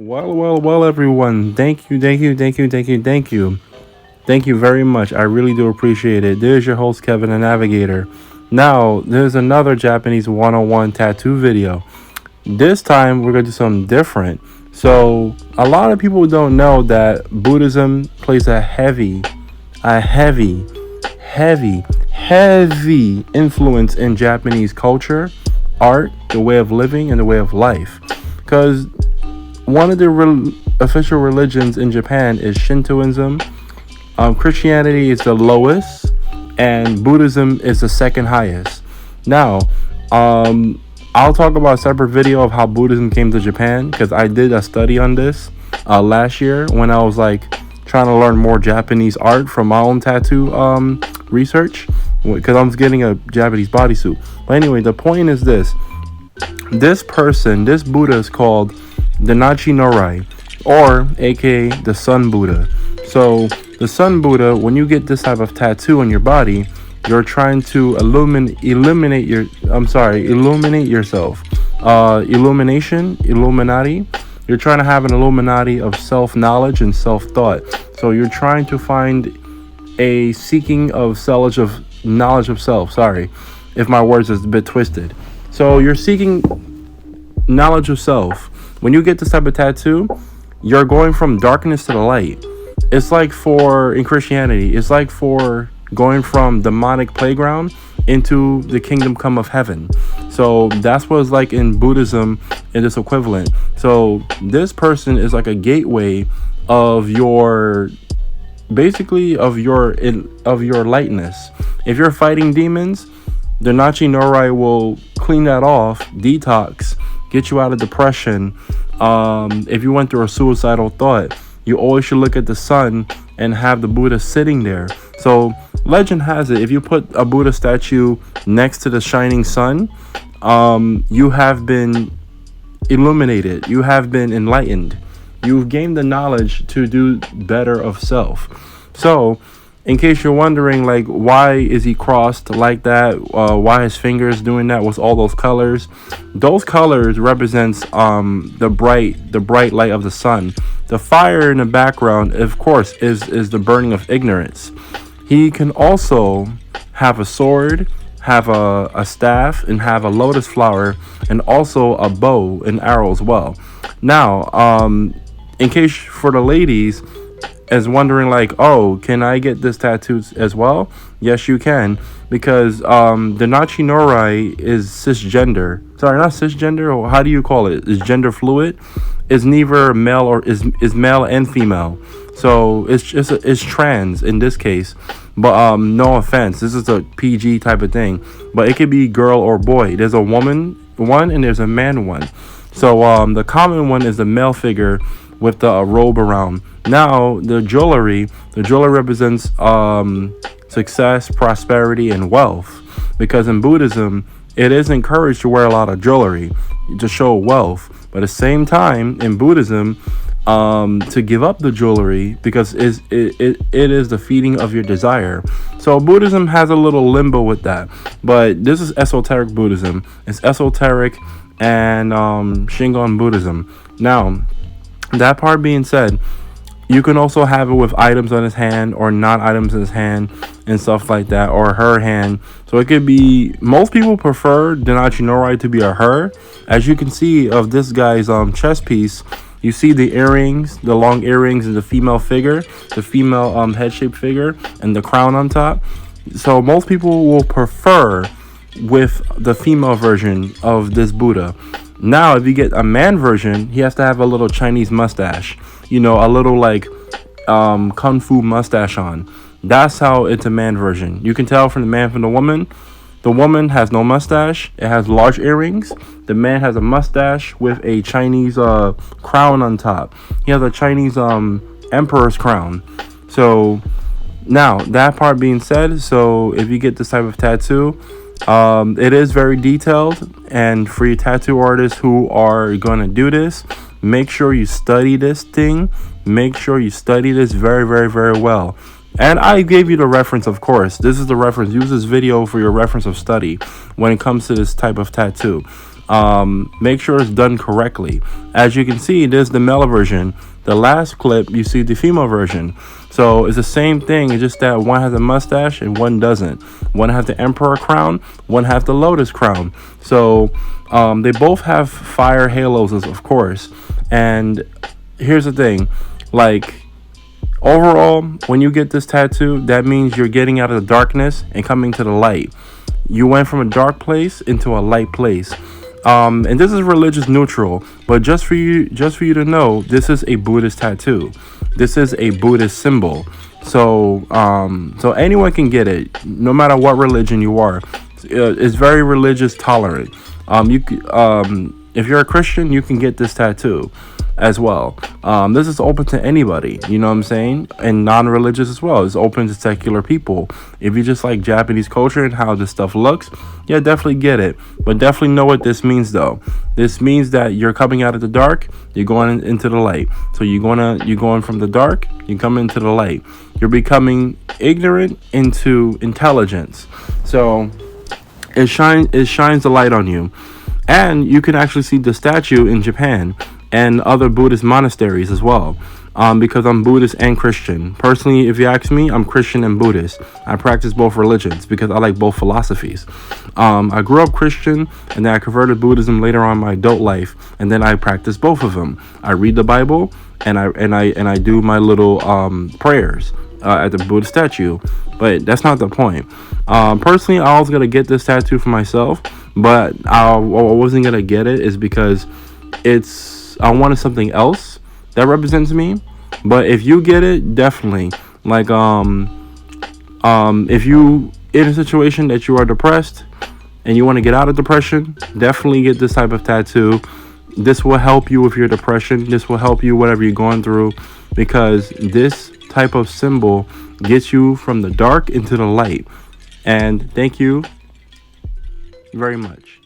Well, everyone. Thank you. Thank you very much. I really do appreciate it. There's your host, Kevin, the Navigator. Now, there's another Japanese 101 tattoo video. This time, we're going to do something different. So, a lot of people don't know that Buddhism plays a heavy influence in Japanese culture, art, the way of living, and the way of life. Because one of the official religions in Japan is Shintoism. Christianity is the lowest, and Buddhism is the second highest. Now, I'll talk about a separate video of how Buddhism came to Japan, because I did a study on this last year when I was trying to learn more Japanese art from my own tattoo research, because I was getting a Japanese bodysuit. But anyway, the point is this Buddha is called Dainichi Nyorai, or aka the Sun Buddha. So the Sun Buddha, when you get this type of tattoo on your body, you're trying to illuminate yourself. Illuminati. You're trying to have an Illuminati of self-knowledge and self-thought. So you're trying to find a seeking of knowledge of self. Sorry if my words is a bit twisted. So you're seeking knowledge of self. When you get this type of tattoo, you're going from darkness to the light. It's like in Christianity, it's like for going from demonic playground into the kingdom come of heaven. So that's what it's like in Buddhism, and it's equivalent. So this person is like a gateway of your lightness. If you're fighting demons, the Dainichi Nyorai will clean that off, detox, get you out of depression. If you went through a suicidal thought, you always should look at the sun and have the Buddha sitting there. So legend has it, if you put a Buddha statue next to the shining sun, you have been illuminated, you have been enlightened, you've gained the knowledge to do better of self. So in case you're wondering, why is he crossed like that? Why his fingers doing that with all those colors? Those colors represents the bright light of the sun. The fire in the background, of course, is the burning of ignorance. He can also have a sword, have a staff, and have a lotus flower, and also a bow and arrow as well. Now, in case for the ladies is wondering, oh, can I get this tattoo as well? Yes, you can, because the Dainichi Nyorai is cisgender. Sorry, not cisgender, or how do you call it? Is gender fluid? Is neither male or is male and female. So it's trans in this case. But no offense, this is a PG type of thing. But it could be girl or boy. There's a woman one and there's a man one. So the common one is the male figure with the robe around. Now the jewelry represents success, prosperity, and wealth, because in Buddhism it is encouraged to wear a lot of jewelry to show wealth, but at the same time in Buddhism to give up the jewelry, because it is the feeding of your desire. So Buddhism has a little limbo with that, but this is esoteric Buddhism. It's esoteric and Shingon Buddhism. Now, that part being said, you can also have it with items on his hand or not items in his hand and stuff like that, or her hand. So it could be, most people prefer Dainichi Nyorai to be a her. As you can see of this guy's chest piece, you see the earrings, the long earrings, and the female figure, the female head-shaped figure, and the crown on top. So most people will prefer with the female version of this Buddha. Now, if you get a man version, he has to have a little Chinese mustache, a little kung fu mustache on. That's how it's a man version. You can tell from the man from the woman. The woman has no mustache. It has large earrings. The man has a mustache with a Chinese crown on top. He has a Chinese emperor's crown. So now, that part being said, so if you get this type of tattoo, it is very detailed, and for your tattoo artists who are going to do this, make sure you study this thing. Make sure you study this very, very, very well. And I gave you the reference, of course. This is the reference. Use this video for your reference of study when it comes to this type of tattoo. Make sure it's done correctly. As you can see, there's the male version. The last clip, you see the female version. So it's the same thing. It's just that one has a mustache and one doesn't. One has the emperor crown, one has the lotus crown. So they both have fire halos, of course. And here's the thing, like, overall, when you get this tattoo, that means you're getting out of the darkness and coming to the light. You went from a dark place into a light place. And this is religious neutral, but just for you to know, this is a Buddhist tattoo. This is a Buddhist symbol. So anyone can get it, no matter what religion you are. It's very religious tolerant. If you're a Christian, you can get this tattoo as well. This is open to anybody, you know what I'm saying? And non-religious as well. It's open to secular people. If you just like Japanese culture and how this stuff looks, yeah, definitely get it. But definitely know what this means, though. This means that you're coming out of the dark, you're going into the light. So you're going from the dark, you come into the light. You're becoming ignorant into intelligence. So it shines the light on you. And you can actually see the statue in Japan and other Buddhist monasteries as well, because I'm Buddhist and Christian. Personally, if you ask me, I'm Christian and Buddhist. I practice both religions because I like both philosophies. I grew up Christian, and then I converted Buddhism later on in my adult life, and then I practice both of them. I read the Bible, and I do my little prayers at the Buddha statue. But that's not the point. Personally, I was gonna get this tattoo for myself, but I wasn't gonna get it is because I wanted something else that represents me. But if you get it, definitely, like, if you in a situation that you are depressed and you want to get out of depression, definitely get this type of tattoo. This will help you with your depression. This will help you whatever you're going through, because this type of symbol gets you from the dark into the light. And thank you very much.